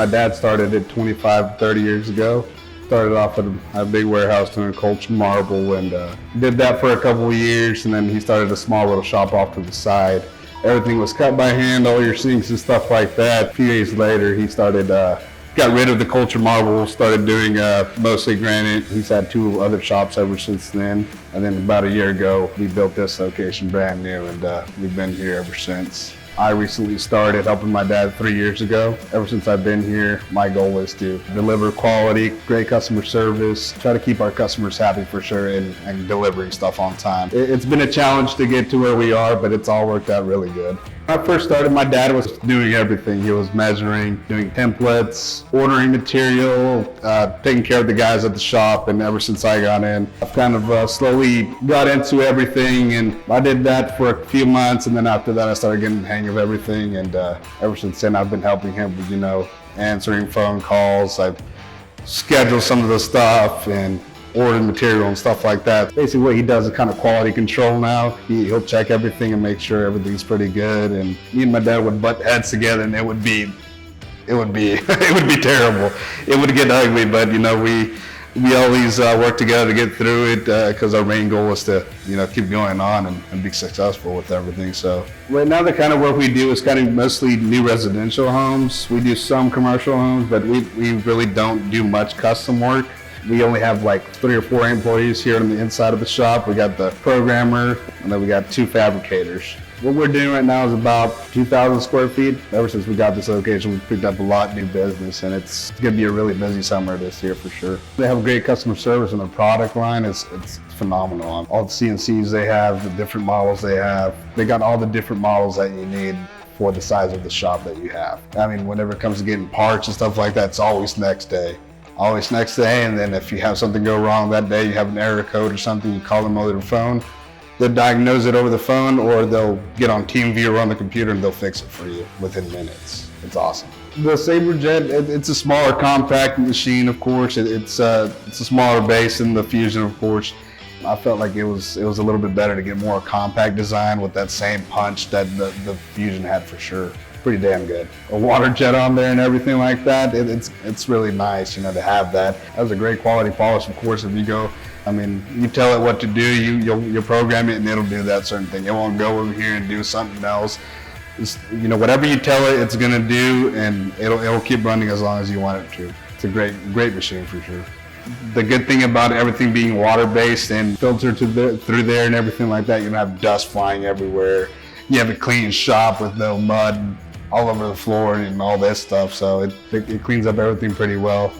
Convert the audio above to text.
My dad started it 25, 30 years ago. Started off at a big warehouse doing cultured marble and did that for a couple of years, and then he started a small little shop off to the side. Everything was cut by hand, all your sinks and stuff like that. A few days later, he started, got rid of the cultured marble, started doing mostly granite. He's had 2 other shops ever since then. And then about a year ago, we built this location brand new, and we've been here ever since. I recently started helping my dad 3 years ago. Ever since I've been here, my goal is to deliver quality, great customer service, try to keep our customers happy for sure, and delivering stuff on time. It's been a challenge to get to where we are, but it's all worked out really good. When I first started, my dad was doing everything. He was measuring, doing templates, ordering material, taking care of the guys at the shop, and ever since I got in, I've kind of slowly got into everything, and I did that for a few months, and then after that I started getting the hang of everything, and ever since then I've been helping him with, answering phone calls. I've scheduled some of the stuff and ordering material and stuff like that. Basically what he does is kind of quality control now. He'll check everything and make sure everything's pretty good, and me and my dad would butt heads together, and it would be it would be terrible. It would get ugly, but we always work together to get through it because our main goal is to keep going on and be successful with everything. So right now the kind of work we do is kind of mostly new residential homes. We do some commercial homes, but we really don't do much custom work. We only have like 3 or 4 employees here on the inside of the shop. We got the programmer, and then we got 2 fabricators. What we're doing right now is about 2,000 square feet. Ever since we got this location, we've picked up a lot of new business, and it's going to be a really busy summer this year for sure. They have great customer service, and their product line is phenomenal. All the CNCs they have, the different models they have, they got all the different models that you need for the size of the shop that you have. I mean, whenever it comes to getting parts and stuff like that, it's always next day. Always next day, and then if you have something go wrong that day, you have an error code or something, you call them over the phone. They'll diagnose it over the phone, or they'll get on TeamViewer on the computer and they'll fix it for you within minutes. It's awesome. The Sawjet, it's a smaller, compact machine, of course. It's a smaller base than the Fusion, of course. I felt like it was a little bit better to get more compact design with that same punch that the Fusion had for sure. Pretty damn good. A water jet on there and everything like that. It's really nice, to have that. That was a great quality polish, of course. If you go, you tell it what to do, you'll program it and it'll do that certain thing. It won't go over here and do something else. It's, whatever you tell it, it's gonna do, and it'll keep running as long as you want it to. It's a great machine for sure. The good thing about everything being water-based and filtered through there and everything like that, you don't have dust flying everywhere. You have a clean shop with no mud all over the floor and all this stuff, so it cleans up everything pretty well.